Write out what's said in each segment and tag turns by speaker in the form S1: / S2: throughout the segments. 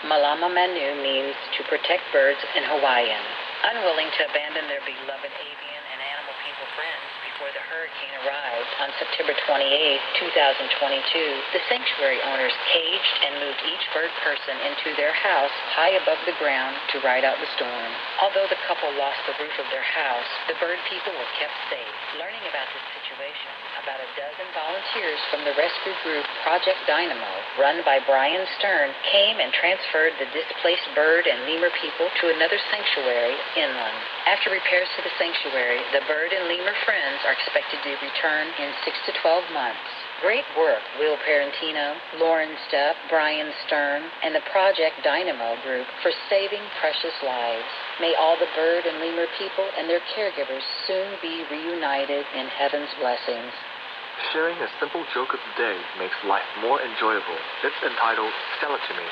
S1: Malama Manu means to protect birds in Hawaiian. Unwilling to abandon their beloved avian and animal people friends before the hurricane arrived on September 28, 2022, the sanctuary owners caged and moved each bird person into their house high above the ground to ride out the storm. Although the couple lost the roof of their house, the bird people were kept safe. Learning about this situation, about a dozen volunteers from the rescue group Project Dynamo, run by Brian Stern, came and transferred the displaced bird and lemur people to another sanctuary inland. After repairs to the sanctuary, the bird and lemur friends are expected to return in 6 to 12 months. Great work, Will Parentino, Lauren Stepp, Brian Stern, and the Project Dynamo group for saving precious lives. May all the bird and lemur people and their caregivers soon be reunited in heaven's blessings.
S2: Sharing a simple joke of the day makes life more enjoyable. It's entitled Tell It To Me.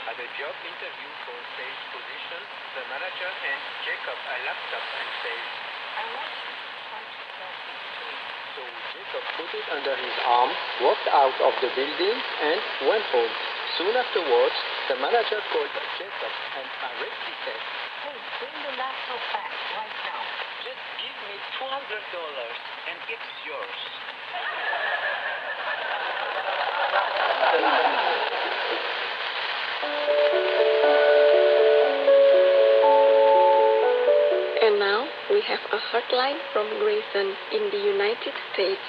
S3: At a job interview for sales position, the manager hands Jacob a laptop and says, I want you to try to sell it to me.
S4: So Jacob put it under his arm, walked out of the building, and went home. Soon afterwards, the manager called Jacob and irately said,
S1: Hey, bring the laptop back right now.
S3: Just give me $200 and it's yours.
S5: And now we have a hotline from Grayson in the United States.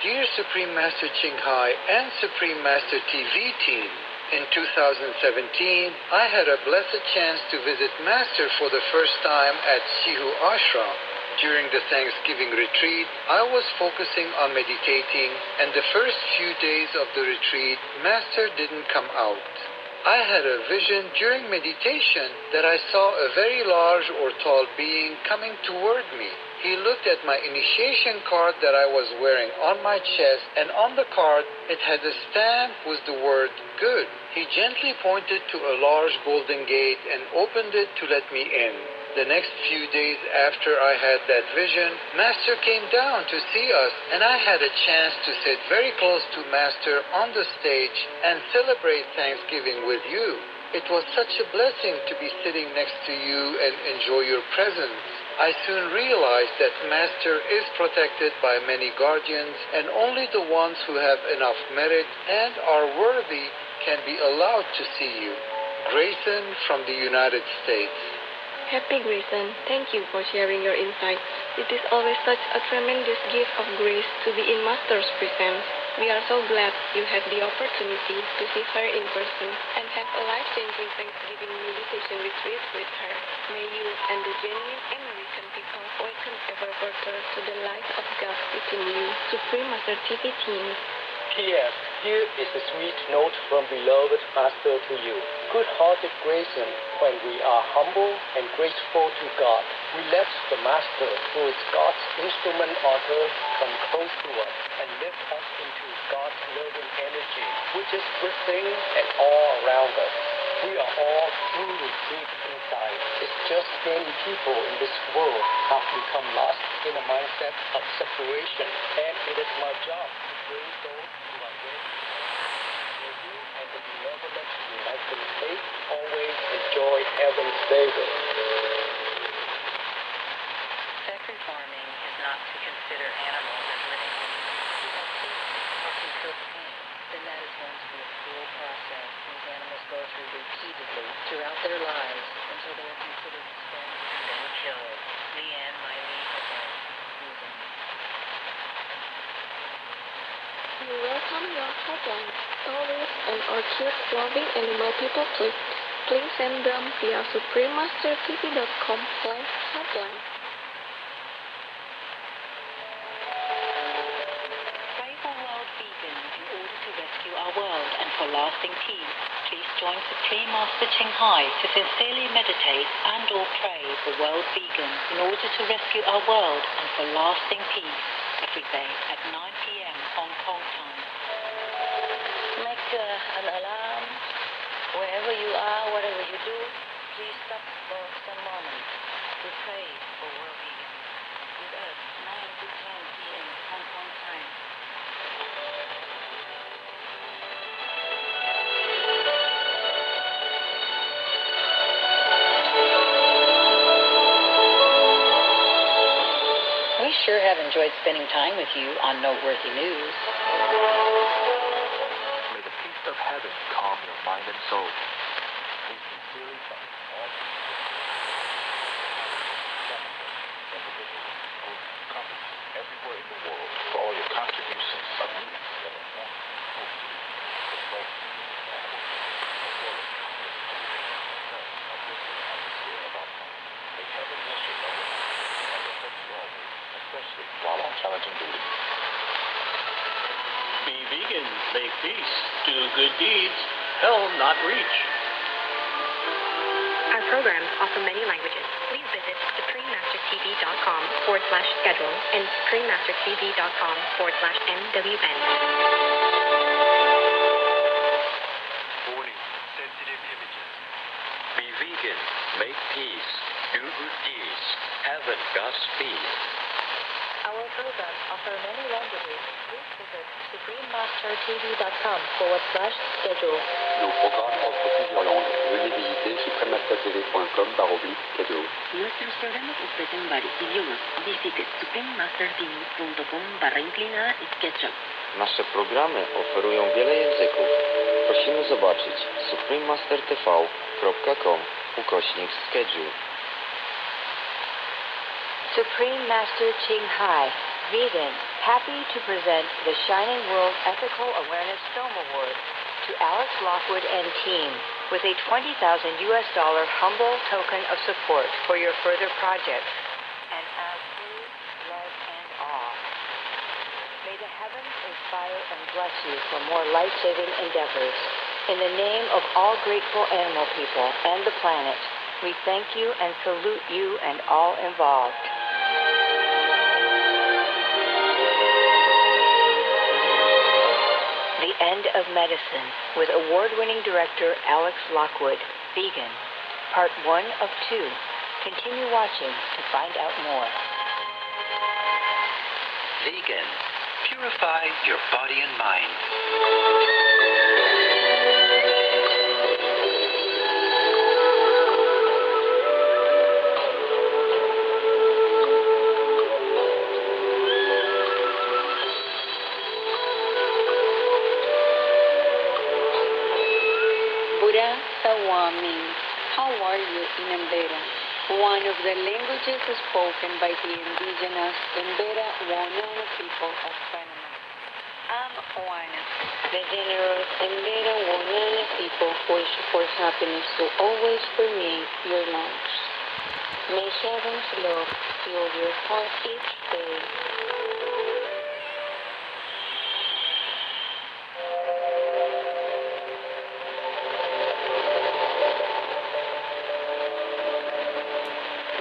S6: Dear Supreme Master Ching and Supreme Master TV team, in 2017, I had a blessed chance to visit Master for the first time at Shihu Ashram. During the Thanksgiving retreat, I was focusing on meditating, and the first few days of the retreat, Master didn't come out. I had a vision during meditation that I saw a very large or tall being coming toward me. He looked at my initiation card that I was wearing on my chest, and on the card it had a stamp with the word good. He gently pointed to a large golden gate and opened it to let me in. The next few days after I had that vision, Master came down to see us, and I had a chance to sit very close to Master on the stage and celebrate Thanksgiving with you. It was such a blessing to be sitting next to you and enjoy your presence. I soon realized that Master is protected by many guardians, and only the ones who have enough merit and are worthy can be allowed to see you. Grayson from the United States.
S5: Happy Grayson, thank you for sharing your insights. It is always such a tremendous gift of grace to be in Master's presence. We are so glad you had the opportunity to see her in person and have a life-changing Thanksgiving meditation retreat with her. May you and the genuine American people awaken ever further to the light of God within you. Supreme Master TV Team.
S4: P.S. Here is a sweet note from beloved Master to you. Good-hearted Grayson, when we are humble and grateful to God, we let the Master, who is God's instrument on earth, come close to us and lift us into God's loving energy, which is within and all around us. We are all truly deep inside. It's just many people in this world have become lost in a mindset of separation, and it is my job to bring those who are ready. May you and the benevolent United States always enjoy heaven's favor.
S1: Sacred farming is not to consider animals as living beings who have or can feel pain. Then that is going to be a cruel process these animals go through repeatedly throughout their lives until they are considered spent and then killed. Leanne Miley Hooker, Susan.
S5: We welcome your hotline, stories, and our cute-loving animal people clips. Please send them via suprememastertv.com/hotline.
S1: Pray for world vegans in order to rescue our world and for lasting peace. Please join Supreme Master Ching to sincerely meditate and or pray for world vegans in order to rescue our world and for lasting peace every day at 9 p.m. Hong Kong time. Make an alarm wherever you are, whatever you do. Please stop for some moments to pray for world vegans with us 9 to 10 p.m. Hong Kong time. enjoyed spending time with you on Noteworthy News.
S2: May the peace of heaven calm your mind and soul. We sincerely thank all companies everywhere in the world for all your contributions of news that inform hope to the place May heaven bless your love and protect you always, especially while on challenging duty.
S7: Be vegan, make peace, do good deeds, hell not reach.
S8: Our programs offer many languages. Please visit suprememastertv.com/schedule and suprememastertv.com/MWN.
S3: Warning, sensitive images.
S9: Be vegan, make peace, do good deeds, heaven Godspeed.
S10: Our programs offer many languages. Please visit suprememastertv.com/schedule.
S11: Nos programmes offrent plusieurs langues. Veuillez visiter suprememastertv.com/schedule.
S1: Nuestros programas ofrecen varios idiomas. Visite suprememastertv.com/schedule.
S9: Nasze programy oferują wiele języków. Prosimy zobaczyć suprememastertv.com/schedule.
S10: Supreme Master Ching, vegan, happy to present the Shining World Ethical Awareness Film Award to Alex Lockwood and team with a $20,000 humble token of support for your further projects and absolute love and awe. May the heavens inspire and bless you for more life-saving endeavors. In the name of all grateful animal people and the planet, we thank you and salute you and all involved. The End of Medicine with award-winning director Alex Lockwood, Vegan, Part 1 of 2. Continue watching to find out more.
S12: Vegan, purify your body and mind.
S13: How are you in Embera? One of the languages spoken by the indigenous Embera Wanana people of Panama. I'm Juana, the generous Embera Wanana people wish for happiness to always permeate your lives. May heaven's love fill your heart each day.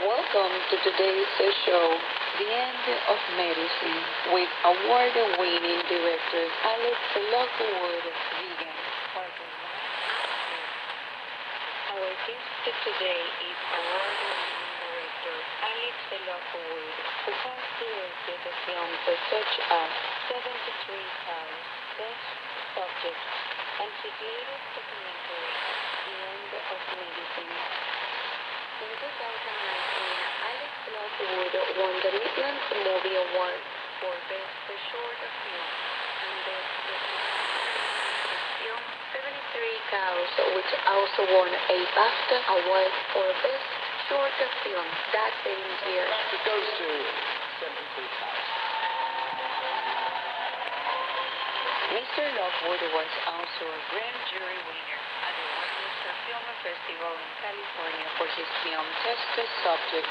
S13: Welcome to today's show, The End of Medicine, with award-winning director Alex Lockwood, Vegan. Our guest today is award-winning director Alex Lockwood, who has directed films such as 73 Cows, Best Subject, and his latest documentary, The End of Medicine. In 2019, Alex Lockwood won the Midlands Movie Award for Best Short Film and Best Film 73 Cows, which also won a BAFTA Award for Best Short Film that same year.
S11: It goes to 73 Cows.
S13: Mr. Lockwood was also a grand jury winner at the Westminster Film Festival in California for his film Test Subject.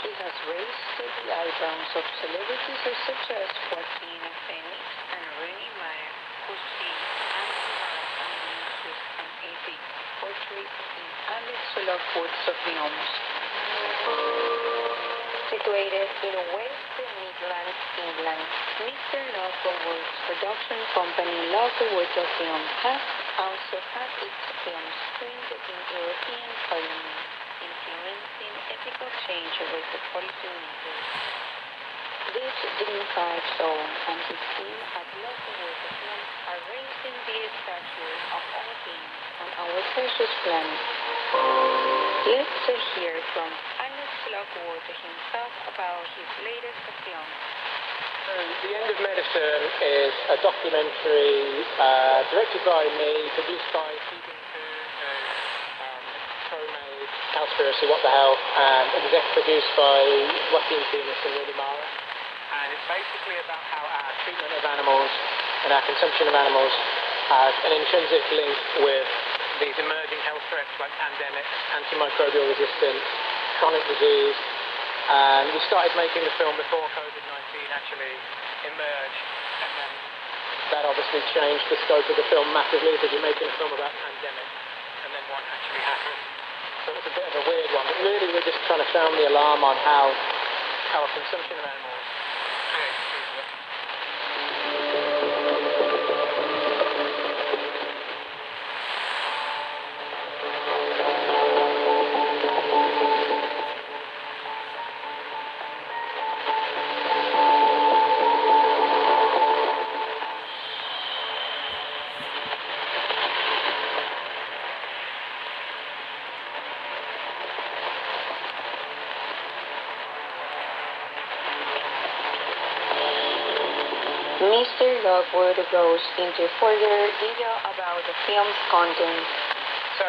S13: He has raised the eyebrows of celebrities such as Joaquin Phoenix and Rooney Mara, who see anti-art and uses an ethic portrait in Alex Lockwood's films. Situated in West Midlands, England, Mr. Lockwood's production company Lockwood Film has also had its films screened in European Parliament, influencing ethical change with the 42 meters. This dignified soul and his team at Lockwood Film are raising the stature of all beings on our precious planet. Let's hear from Alex Lockwood himself about his latest film.
S4: So, The End of Medicine is a documentary directed by me, produced by Season 2, co-made Cowspiracy, What the Hell, and exec produced by Joaquin Phoenix and Rooney Mara. And it's basically about how our treatment of animals and our consumption of animals has an intrinsic link with these emerging health threats like pandemics, antimicrobial resistance, chronic disease. And we started making the film before COVID-19 actually emerged, and then that obviously changed the scope of the film massively because you're making a film about pandemic, and then one actually happened. So it was a bit of a weird one, but really we're just trying to sound the alarm on how our consumption of animals creates these risks.
S13: Mr. Lockwood goes into further detail about the film's content.
S4: So,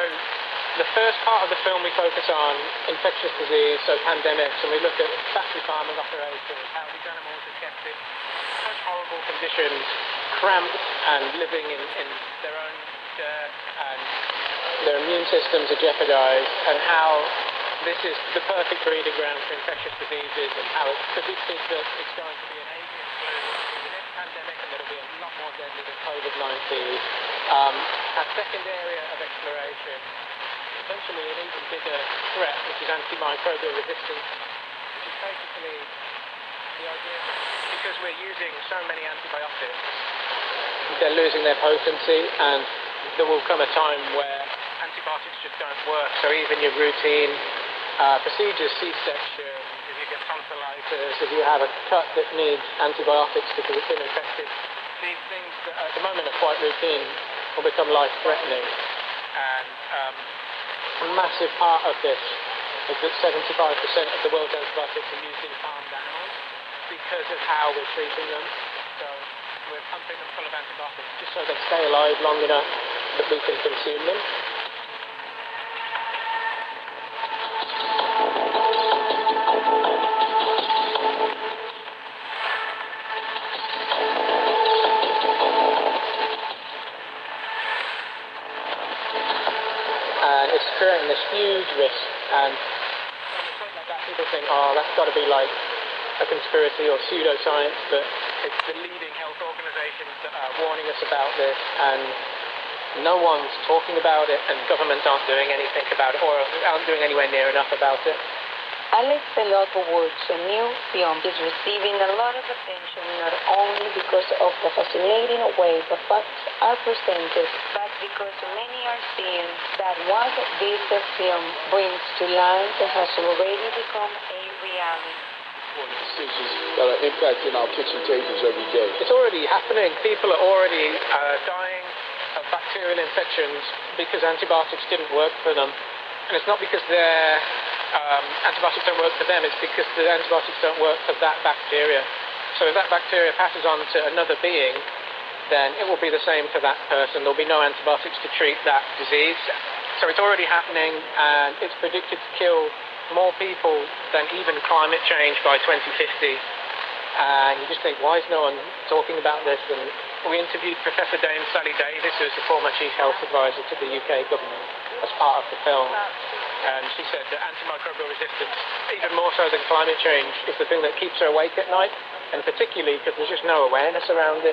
S4: the first part of the film we focus on infectious disease, so pandemics, and we look at factory farming operations, how these animals are kept in such horrible conditions, cramped and living in their own dirt, and their immune systems are jeopardized, and how this is the perfect breeding ground for infectious diseases, and how it's predicted that it's going to be an avian flu, which will be the next pandemic, and that'll be a lot more deadly than COVID-19. Our second area of exploration, potentially an even bigger threat, which is antimicrobial resistance, which is basically the idea that because we're using so many antibiotics, they're losing their potency, and there will come a time where antibiotics just don't work. So even your routine procedures, C-section, if you get tonsillitis, if you have a cut that needs antibiotics because it's been infected, these things that at the moment are quite routine will become life-threatening. And a massive part of this is that 75% of the world's antibiotics are used in farmed animals because of how we're treating them. So we're pumping them full of antibiotics just so they stay alive long enough that we can consume them. And it's creating this huge risk, and when you say like that, people think, oh, that's got to be like a conspiracy or pseudoscience, but it's the leading health organizations that are warning us about this, and no one's talking about it, and governments aren't doing anything about it, or aren't doing anywhere near enough about it.
S13: Alex Lockwood's new film is receiving a lot of attention not only because of the fascinating way the facts are presented, but because many are seeing that what this film brings to light has already become a reality.
S2: Decisions that are impacting our kitchen tables every day.
S4: It's already happening. People are already dying of bacterial infections because antibiotics didn't work for them. And it's not because their antibiotics don't work for them, it's because the antibiotics don't work for that bacteria. So if that bacteria passes on to another being, then it will be the same for that person. There'll be no antibiotics to treat that disease. So it's already happening, and it's predicted to kill more people than even climate change by 2050. And you just think, why is no one talking about this? And we interviewed Professor Dame Sally Davis, who's the former Chief Health Advisor to the UK government, as part of the film. And she said that antimicrobial resistance, even more so than climate change, is the thing that keeps her awake at night, and particularly because there's just no awareness around it.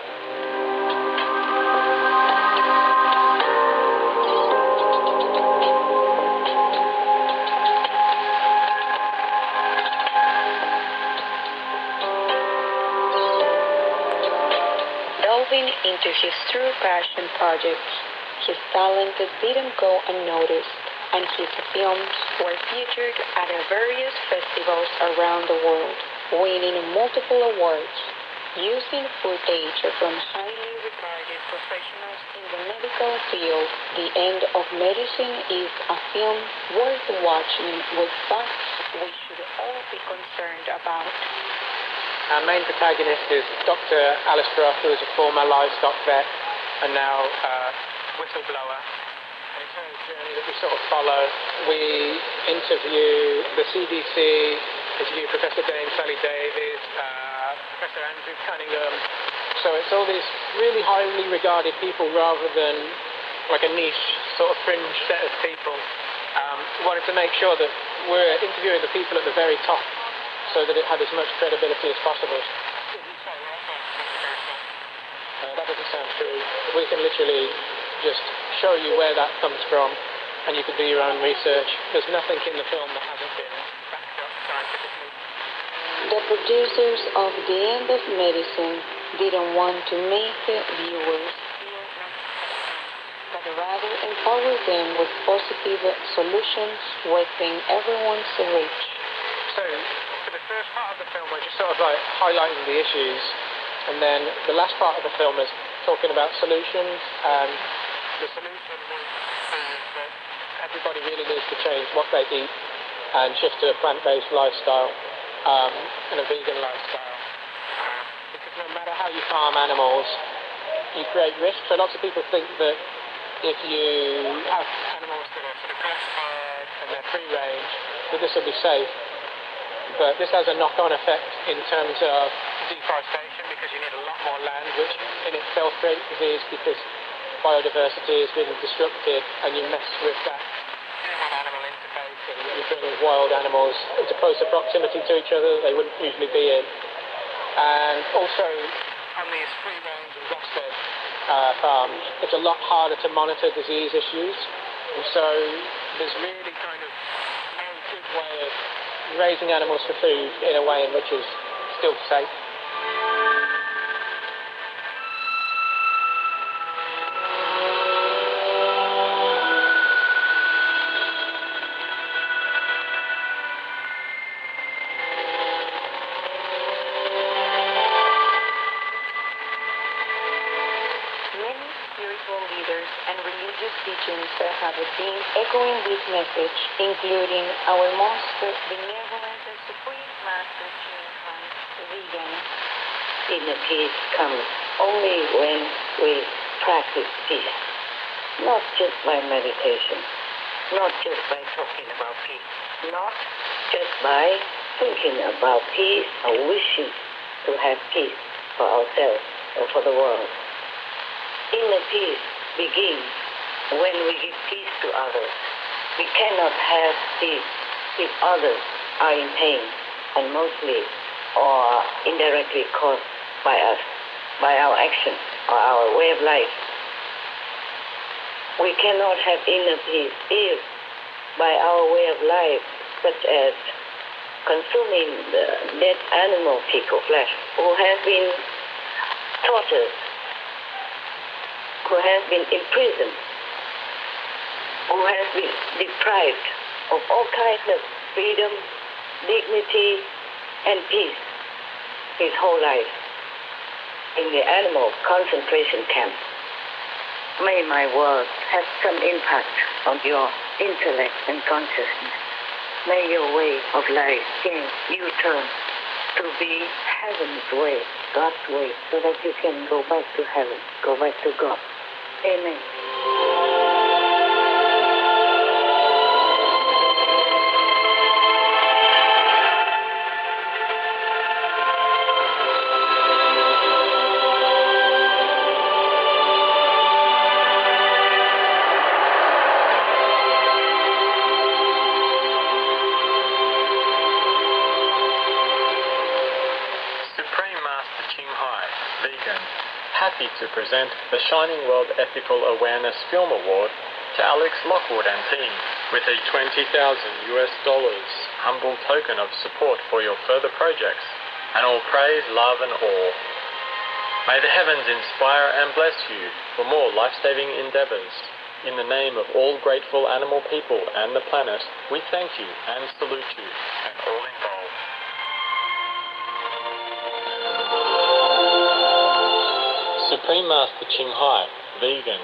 S13: Delving into his true passion projects, his talent didn't go unnoticed, and his films were featured at various festivals around the world, winning multiple awards. Using footage from highly regarded professionals in the medical field, The End of Medicine is a film worth watching with facts we should all be concerned about.
S3: Our main protagonist is Dr. Alistair, who is a former livestock vet and now whistleblower. And it's her journey that we sort of follow. We interview the CDC, interview Professor Dame Sally Davies, Professor Andrew Cunningham. So it's all these really highly regarded people rather than like a niche sort of fringe set of people. We wanted to make sure that we're interviewing the people at the very top so that it had as much credibility as possible. That doesn't sound true. We can literally just show you where that comes from and you can do your own research. There's nothing in the film that hasn't been backed up scientifically.
S13: The producers of The End of Medicine didn't want to make viewers feel but rather empower them with positive solutions within everyone's reach.
S3: So, for the first part of the film, we're just sort of like highlighting the issues, and then the last part of the film is talking about solutions, and the solution is that everybody really needs to change what they eat and shift to a plant-based lifestyle and a vegan lifestyle. Because no matter how you farm animals, you create risks. So lots of people think that if you have animals that are sort of grass-fed and they're free-range, that this will be safe. But this has a knock-on effect in terms of deforestation because you need a lot more land, which in itself creates disease because biodiversity has been disrupted and you mess with that human-animal interface and you bring wild animals into closer proximity to each other they wouldn't usually be in. And also on these free-range and grass-fed farms, it's a lot harder to monitor disease issues, and so there's really kind of no good way of raising animals for food in a way in which is still safe.
S13: Many spiritual leaders and religious teachings have been echoing this message, including our most benevolent and supreme master, Ching, vegan.
S1: Inner peace comes only when we practice peace. Not just by meditation, not just by talking about peace, not just by thinking about peace or wishing to have peace for ourselves or for the world. Inner peace begins when we give peace to others. We cannot have peace if others are in pain, and mostly or indirectly caused by us, by our actions or our way of life. We cannot have inner peace if by our way of life, such as consuming the dead animal fecal flesh, who has been tortured, who has been imprisoned, who has been deprived of all kinds of freedom, dignity, and peace his whole life in the animal concentration camp. May my words have some impact on your intellect and consciousness. May your way of life change, you turn to be heaven's way, God's way, so that you can go back to heaven, go back to God. Amen.
S14: Happy to present the Shining World Ethical Awareness Film Award to Alex Lockwood and team with a $20,000 humble token of support for your further projects, and all praise, love and awe. May the heavens inspire and bless you for more life-saving endeavors. In the name of all grateful animal people and the planet, we thank you and salute you and all involved. Supreme Master Ching Hai, vegan,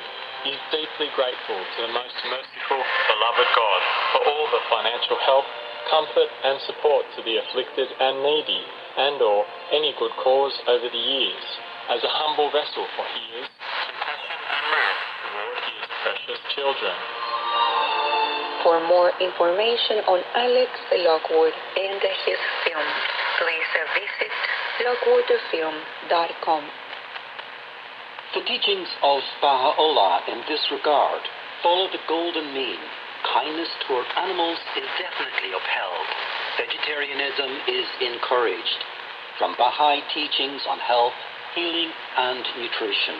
S14: is deeply grateful to the most merciful, beloved God for all the financial help, comfort and support to the afflicted and needy, and or any good cause over the years, as a humble vessel for His compassion and love toward His precious children.
S13: For more information on Alex Lockwood and his film, please visit lockwoodfilm.com.
S12: The teachings of Baha'u'llah in this regard follow the golden mean. Kindness toward animals is definitely upheld. Vegetarianism is encouraged. From Baha'i teachings on health, healing, and nutrition.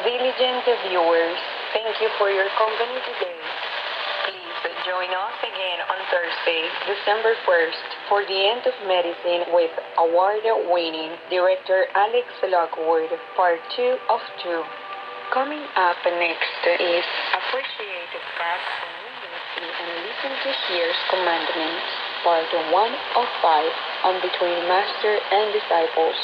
S13: Diligent viewers, thank you for your company today. Please join us again on Thursday, December 1st, for The End of Medicine with award-winning director Alex Lockwood, Part 2 of 2. Coming up next is Appreciate God's Community and Listen to His Commandments, Part 1 of 5 on Between Master and Disciples.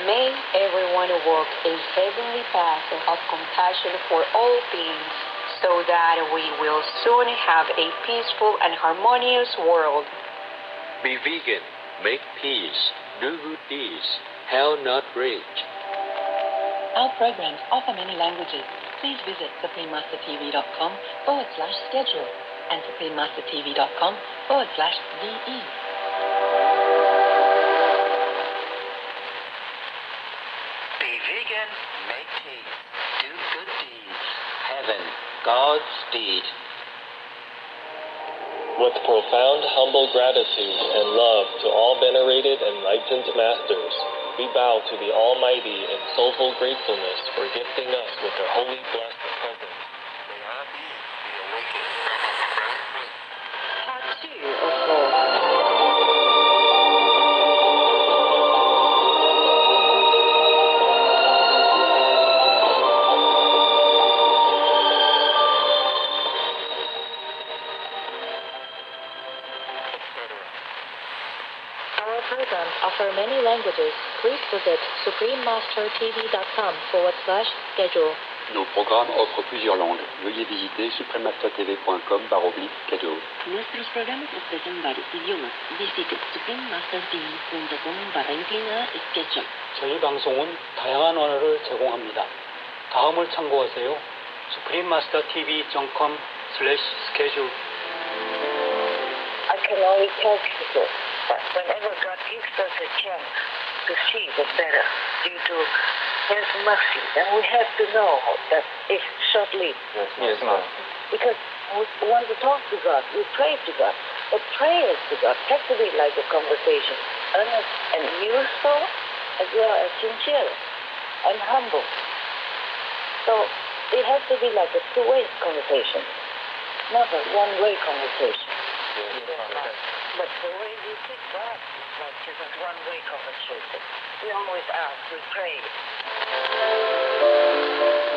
S13: May everyone walk a heavenly path of compassion for all beings, so that we will soon have a peaceful and harmonious world.
S9: Be vegan, make peace, do good deeds, hell not reach.
S1: Our programs offer many languages. Please visit suprememastertv.com/schedule and suprememastertv.com/VE.
S12: Be vegan, make peace, do good deeds. Heaven, God's deed.
S14: With profound humble gratitude and love to all venerated enlightened masters, we bow to the Almighty in soulful gratefulness for gifting us with their holy blessed presence.
S2: May our beings be awakened from our profound sleep.
S13: Part 2 of 4.
S10: Our programs offer many languages. Please visit suprememastertv.com/schedule.
S11: Nos programmes offrent plusieurs langues. Veuillez visiter suprememastertv.com/schedule.
S15: Nuestros programas ofrecen varios idiomas. Visite suprememastertv.com/schedule.
S4: 저희 방송은 다양한 언어를 제공합니다. 다음을 참고하세요. suprememastertv.com/schedule.
S1: I can only tell people that whenever God gives us a chance to see the better due to His mercy, then we have to know that it's short-lived.
S3: Yes, ma'am.
S1: Because we want to talk to God, we pray to God. But prayers to God has to be like a conversation, earnest and useful, as well as sincere and humble. So it has to be like a two-way conversation, not a one-way conversation. But the way we treat God is like just a one-way conversation. We always ask, we pray.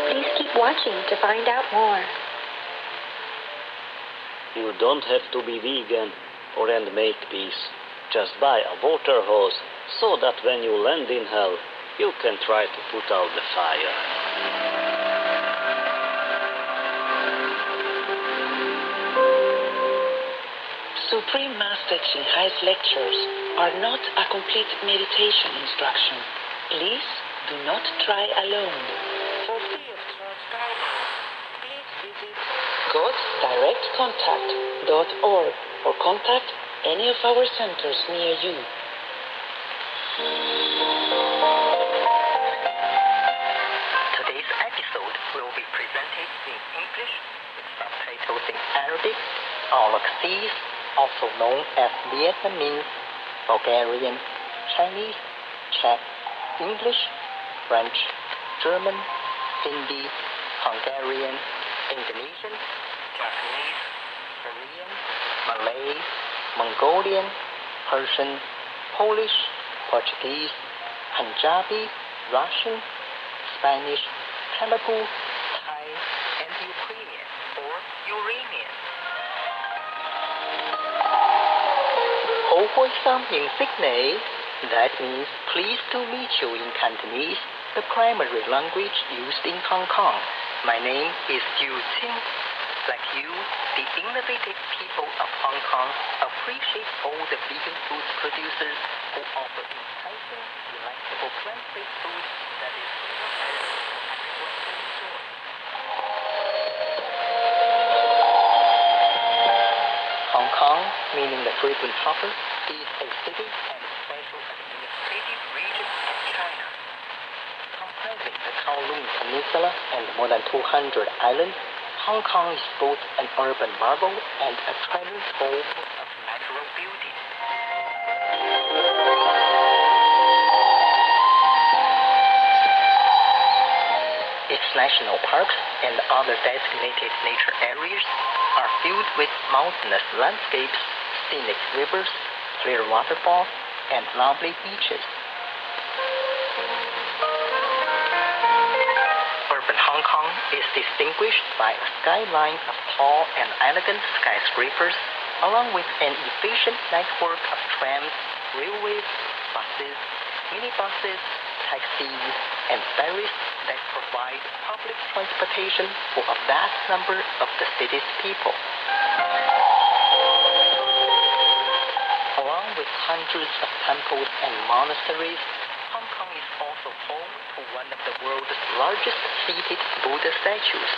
S8: Please keep watching to find out more.
S16: You don't have to be vegan or and make peace. Just buy a water hose so that when you land in hell, you can try to put out the fire.
S1: Supreme Master Ching Hai's lectures are not a complete meditation instruction. Please do not try alone. For free of charge guidance, please visit godsdirectcontact.org or contact any of our centers near you.
S17: Today's episode will be presented in English with subtitles in Arabic, Aulacese, also known as Vietnamese, Bulgarian, Chinese, Czech, English, French, German, Hindi, Hungarian, Indonesian, Japanese, Korean, Malay, Mongolian, Persian, Polish, Portuguese, Punjabi, Russian, Spanish, Telugu, Thai, and Ukrainian or Uranian. Hopeful in Sydney, that means pleased to meet you in Cantonese. the primary language used in Hong Kong. My name is Ching. Like you, the innovative people of Hong Kong appreciate all the vegan food producers who offer enticing, delectable plant-based food that is perfect for everyone to enjoy. Hong Kong, meaning the frequent hopper, is a city and special administrative region in China. Comprising the Kowloon Peninsula and more than 200 islands, Hong Kong is both an urban marvel and a treasure trove of natural beauty. Its national parks and other designated nature areas are filled with mountainous landscapes, scenic rivers, clear waterfalls, and lovely beaches. Urban Hong Kong is distinguished by a skyline of tall and elegant skyscrapers, along with an efficient network of trams, railways, buses, minibuses, taxis, and ferries that provide public transportation for a vast number of the city's people. Along with hundreds of temples and monasteries, Hong Kong is also home to one of the world's largest seated Buddha statues.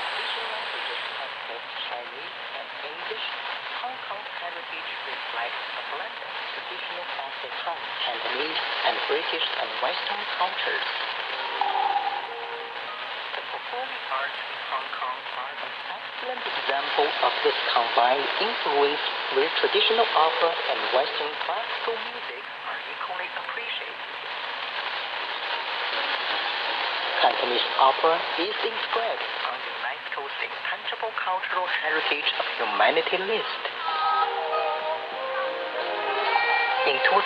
S17: Official languages of both Chinese and English, Hong Kong's heritage reflects a blend of traditional Afrikaans, Cantonese, and British and Western cultures. The performing arts in Hong Kong are an excellent example of this combined influence, where traditional opera and Western classical music are equally appreciated. Cantonese opera is inscribed on UNESCO's Intangible Cultural Heritage of Humanity list. In 2019,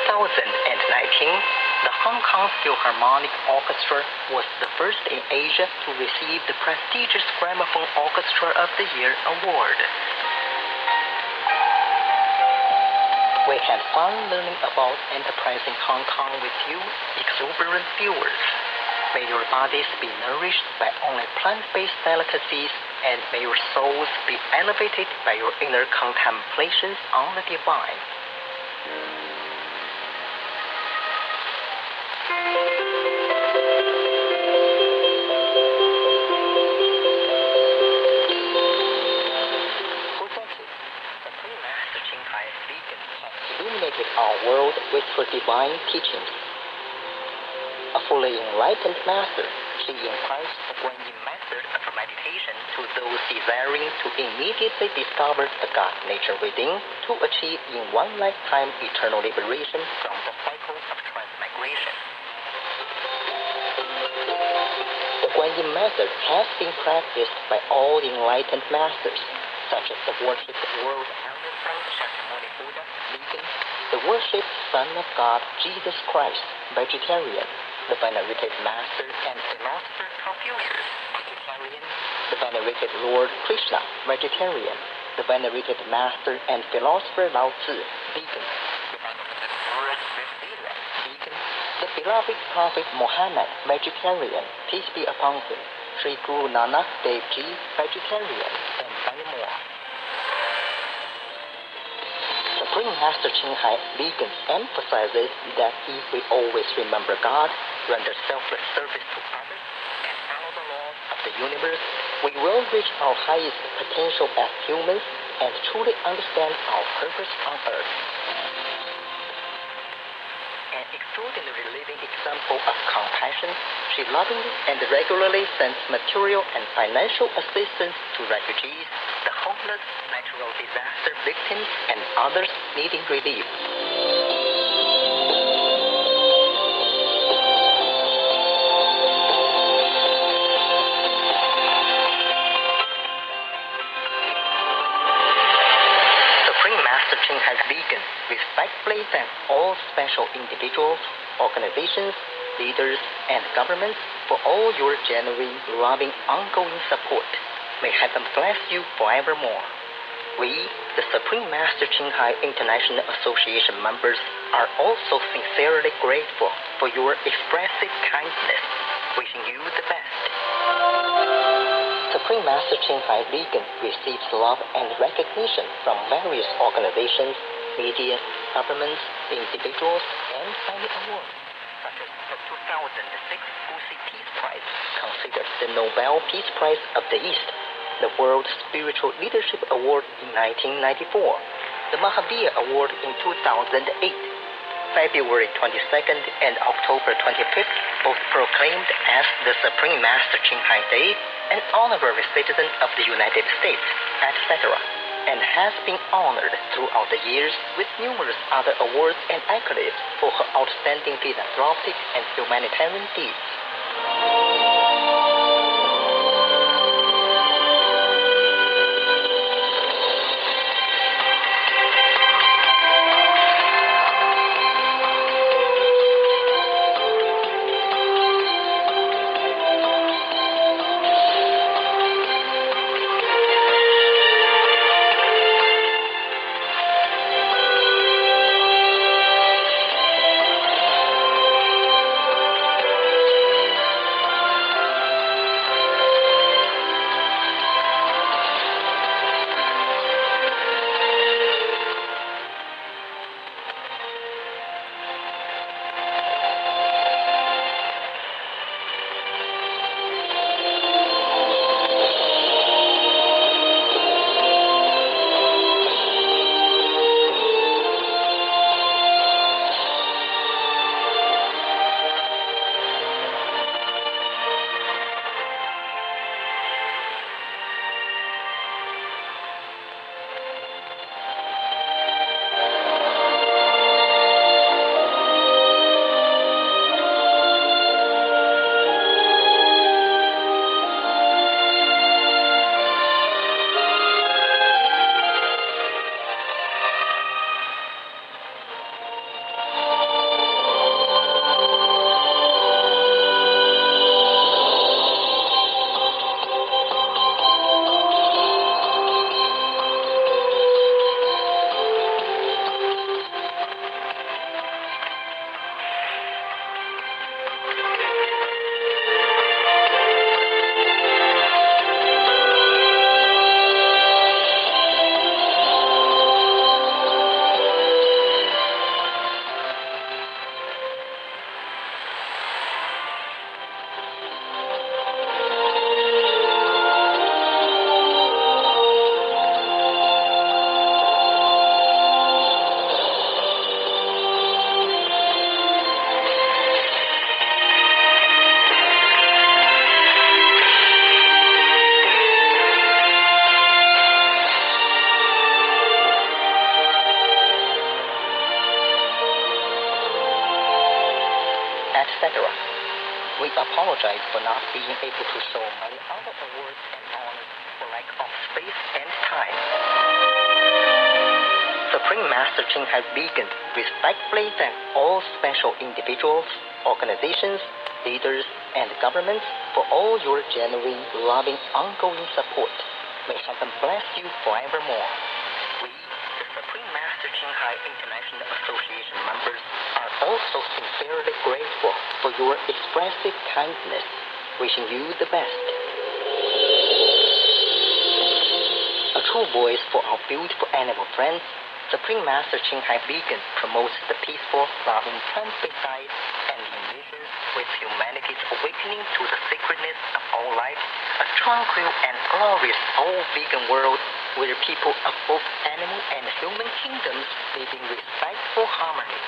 S17: the Hong Kong Philharmonic Orchestra was the first in Asia to receive the prestigious Gramophone Orchestra of the Year award. We had fun learning about enterprising Hong Kong with you, exuberant viewers. May your bodies be nourished by only plant-based delicacies, and may your souls be elevated by your inner contemplations on the divine. Illuminated our world with her divine teachings. A fully enlightened master, she imparts the Guanyin method of meditation to those desiring to immediately discover the God nature within to achieve in one lifetime eternal liberation from the cycle of transmigration. The Guanyin method has been practiced by all enlightened masters, such as the worshipped world elder friend Shakyamuni Buddha, vegan, the worshipped Son of God Jesus Christ, vegetarian, the venerated master and philosopher Confucius, vegetarian, the venerated Lord Krishna, vegetarian, the venerated master and philosopher Lao Tzu, vegan, the venerated Buddha, vegan, the beloved Prophet Muhammad, vegetarian, peace be upon him, Sri Guru Nanak Dev Ji, vegetarian, and many more. Supreme Master Ching Hai, vegan, emphasizes that if we always remember God, render selfless service to others, and follow the laws of the universe, we will reach our highest potential as humans and truly understand our purpose on earth. An extraordinary living example of compassion, she lovingly and regularly sends material and financial assistance to refugees, the homeless, natural disaster victims, and others needing relief. Supreme Master Ching Hai Vegan respectfully thanks all special individuals, organizations, leaders, and governments for all your genuine, loving, ongoing support. May heaven bless you forevermore. We, the Supreme Master Ching Hai International Association members, are also sincerely grateful for your expressive kindness. Wishing you the best. Supreme Master Ching Hai Vegan receives love and recognition from various organizations, media, governments, individuals, and many awards, such as the 2006 Gusi Peace Prize, considered the Nobel Peace Prize of the East, the World Spiritual Leadership Award in 1994, the Mahavir Award in 2008, February 22nd and October 25th, both proclaimed as the Supreme Master Ching Hai Day, an honorary citizen of the United States, etc., and has been honored throughout the years with numerous other awards and accolades for her outstanding philanthropic and humanitarian deeds. Etc. We apologize for not being able to show many other awards and honors for lack of space and time. Supreme Master Ching Hai Vegan respectfully thank all special individuals, organizations, leaders, and governments for all your genuine, loving, ongoing support. May heaven bless you forevermore. We, the Supreme Master Ching Hai International Association members, are also sincerely grateful for your expressive kindness. Wishing you the best. A true voice for our beautiful animal friends, Supreme Master Ching Hai Vegan promotes the peaceful, loving, plant-based and envisions with humanity's awakening to the sacredness of all life, a tranquil and glorious all-vegan world where people of both animal and human kingdoms live in respectful harmony.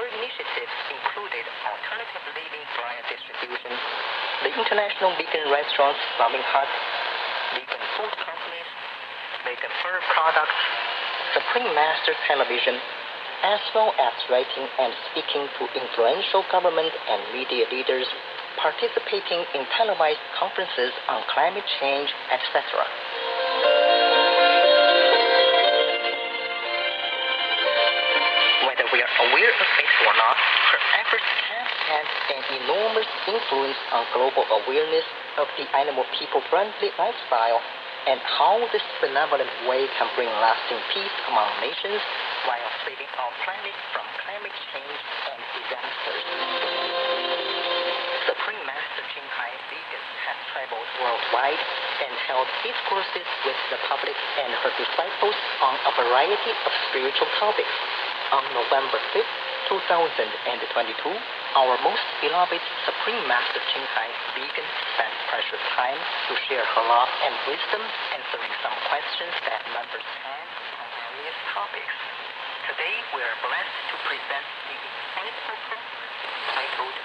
S17: Her initiatives included alternative living flyer distribution, the International Vegan Restaurants Loving Hut, vegan food companies, vegan fur products, Supreme Master Television, as well as writing and speaking to influential government and media leaders, participating in televised conferences on climate change, etc. Whether we are aware of it or not, her efforts have had an enormous influence on global awareness of the animal people-friendly lifestyle and how this benevolent way can bring lasting peace among nations while saving our planet from climate change and disasters. Supreme Master Ching Hai Vegan has traveled worldwide and held discourses with the public and her disciples on a variety of spiritual topics. On November 5th, 2022, our most beloved Supreme Master Ching Hai Vegan spent precious time to share her love and wisdom answering some questions that members had on various topics. Today, we are blessed to present the insightful program titled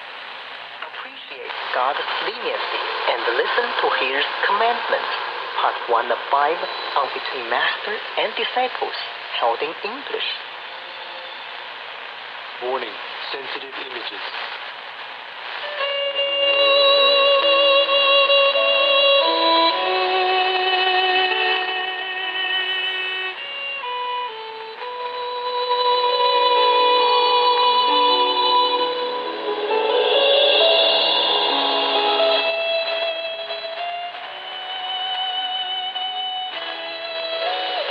S17: Appreciate God's Leniency and Listen to His Commandments, Part 1 of 5 on Between Master and Disciples, held in English.
S12: Warning, sensitive images.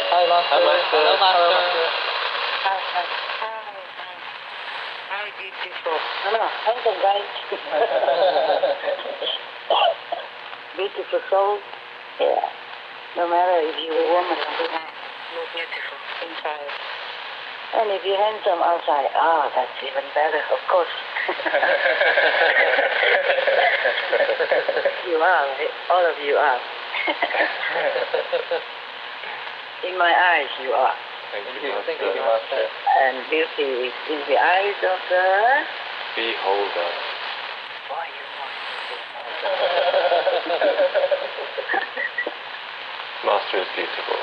S3: Hi, Master.
S7: Hello, Master.
S13: Hi, beautiful. Handsome guy. Beautiful soul. Yeah. No matter if you're a woman or a man, you're beautiful inside. And if you're handsome outside, that's even better, of course. You are, right? All of you are. In my eyes, you are.
S14: Thank you,
S3: Thank you, Master.
S13: And beauty is in the eyes of the
S14: Beholder.
S13: Why you
S14: Master is beautiful.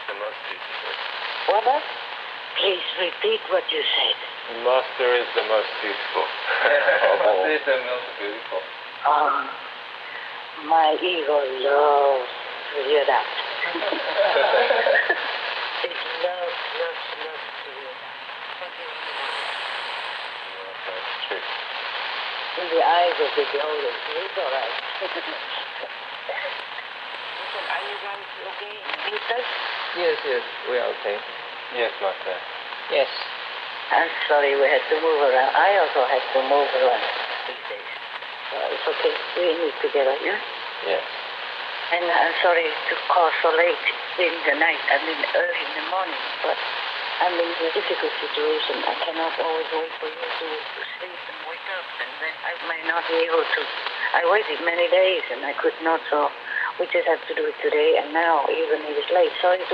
S14: The most beautiful.
S13: What else? Please repeat what you said.
S14: Master is the most beautiful.
S2: Master is the most beautiful.
S13: My ego loves to hear that. It loves to hear that. Thank you very much.
S14: That's true.
S13: In the eyes of the beholder, it's all right. Listen, are you guys okay? Inside?
S2: Yes, we are okay.
S14: Yes, Master.
S3: Yes.
S13: I'm sorry we had to move around. I also had to move around these days. It's okay. We meet together, yeah?
S14: Yes.
S13: And I'm sorry to call so late in the night. I mean, early in the morning. But I'm in a difficult situation. I cannot always wait for you to sleep and wake up. And then I might not be able to. I waited many days and I could not. So we just have to do it today. And now, even it is late. Sorry to